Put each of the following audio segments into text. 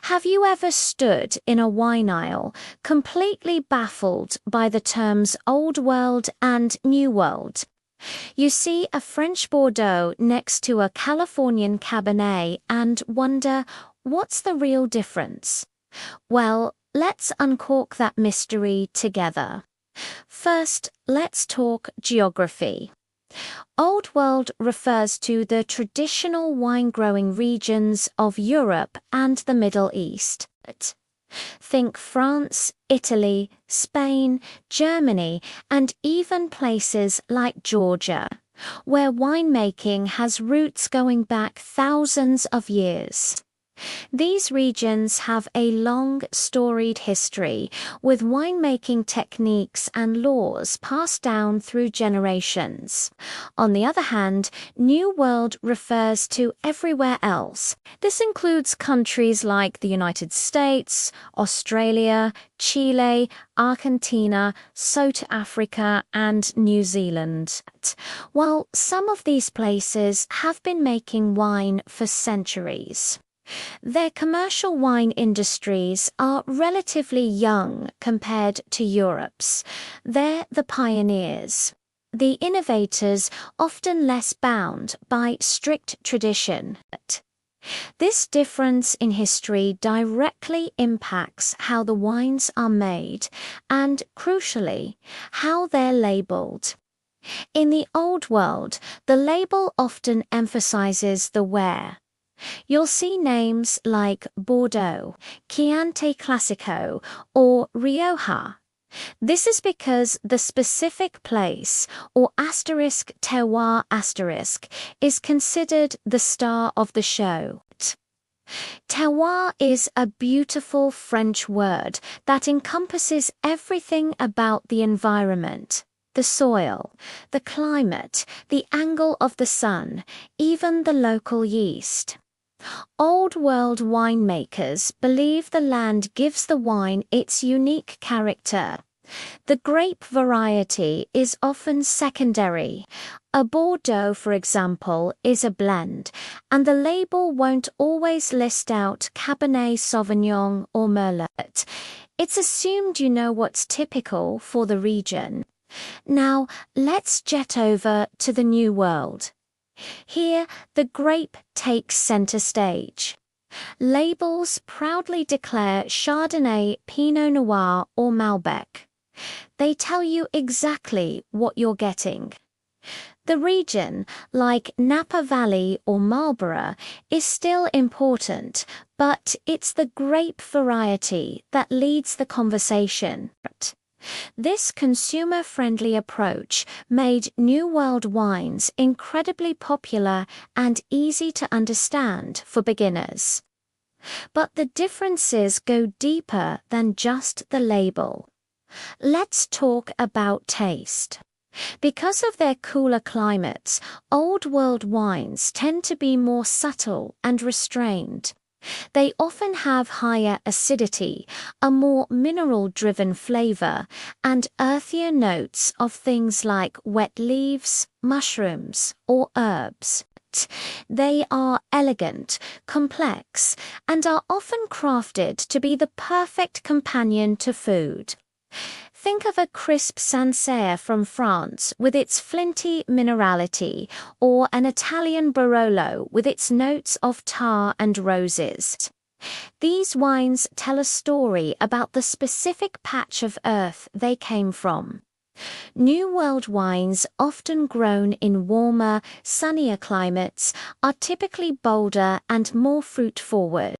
Have you ever stood in a wine aisle, completely baffled by the terms Old World and New World? You see a French Bordeaux next to a Californian Cabernet and wonder, what's the real difference? Well, let's uncork that mystery together. First, let's talk geography. Old World refers to the traditional wine-growing regions of Europe and the Middle East. Think France, Italy, Spain, Germany, and even places like Georgia, where winemaking has roots going back thousands of years. These regions have a long, storied history, with winemaking techniques and laws passed down through generations. On the other hand, New World refers to everywhere else. This includes countries like the United States, Australia, Chile, Argentina, South Africa, and New Zealand. While some of these places have been making wine for centuries, their commercial wine industries are relatively young compared to Europe's. They're the pioneers, the innovators, often less bound by strict tradition. This difference in history directly impacts how the wines are made and, crucially, how they're labeled. In the Old World, the label often emphasizes the where. You'll see names like Bordeaux, Chianti Classico, or Rioja. This is because the specific place, or terroir is considered the star of the show. Terroir is a beautiful French word that encompasses everything about the environment. The soil, the climate, the angle of the sun, even the local yeast. Old World winemakers believe the land gives the wine its unique character. The grape variety is often secondary. A Bordeaux, for example, is a blend, and the label won't always list out Cabernet Sauvignon or Merlot. It's assumed you know what's typical for the region. Now, let's jet over to the New World. Here, the grape takes center stage. Labels proudly declare Chardonnay, Pinot Noir, or Malbec. They tell you exactly what you're getting. The region, like Napa Valley or Marlborough, is still important, but it's the grape variety that leads the conversation. This consumer-friendly approach made New World wines incredibly popular and easy to understand for beginners. But the differences go deeper than just the label. Let's talk about taste. Because of their cooler climates, Old World wines tend to be more subtle and restrained. They often have higher acidity, a more mineral-driven flavor, and earthier notes of things like wet leaves, mushrooms, or herbs. They are elegant, complex, and are often crafted to be the perfect companion to food. Think of a crisp Sancerre from France with its flinty minerality, or an Italian Barolo with its notes of tar and roses. These wines tell a story about the specific patch of earth they came from. New World wines, often grown in warmer, sunnier climates, are typically bolder and more fruit-forward.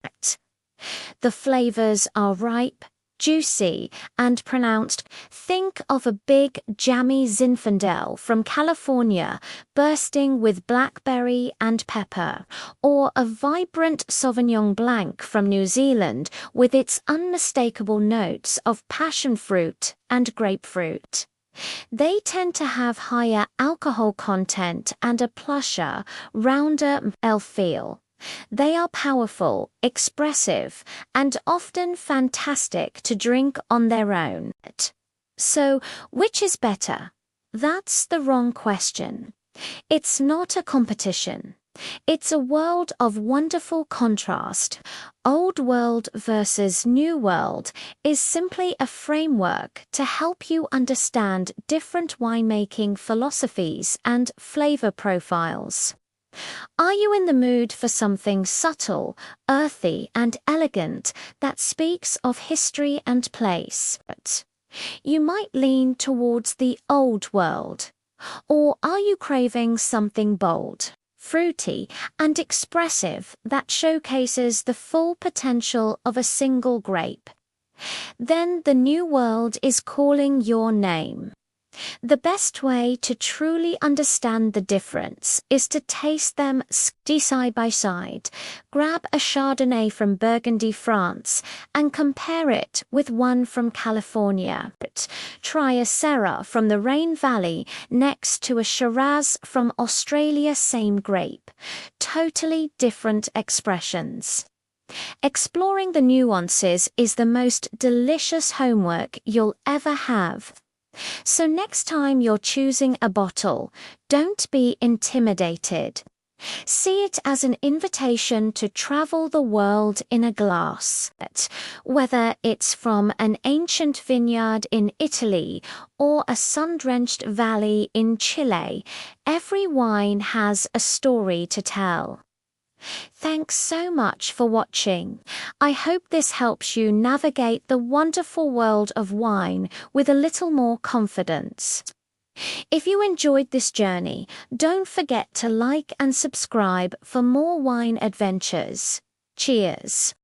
The flavors are ripe, juicy, and pronounced. Think of a big, jammy Zinfandel from California bursting with blackberry and pepper, or a vibrant Sauvignon Blanc from New Zealand with its unmistakable notes of passion fruit and grapefruit. They tend to have higher alcohol content and a plusher, rounder mouthfeel. They are powerful, expressive, and often fantastic to drink on their own. So, which is better? That's the wrong question. It's not a competition. It's a world of wonderful contrast. Old World versus New World is simply a framework to help you understand different winemaking philosophies and flavor profiles. Are you in the mood for something subtle, earthy, and elegant that speaks of history and place? You might lean towards the Old World. Or are you craving something bold, fruity, and expressive that showcases the full potential of a single grape? Then the New World is calling your name. The best way to truly understand the difference is to taste them side by side. Grab a Chardonnay from Burgundy, France, and compare it with one from California. Try a Syrah from the Rhine Valley next to a Shiraz from Australia, same grape. Totally different expressions. Exploring the nuances is the most delicious homework you'll ever have. So next time you're choosing a bottle, don't be intimidated. See it as an invitation to travel the world in a glass. Whether it's from an ancient vineyard in Italy or a sun-drenched valley in Chile, every wine has a story to tell. Thanks so much for watching. I hope this helps you navigate the wonderful world of wine with a little more confidence. If you enjoyed this journey, don't forget to like and subscribe for more wine adventures. Cheers!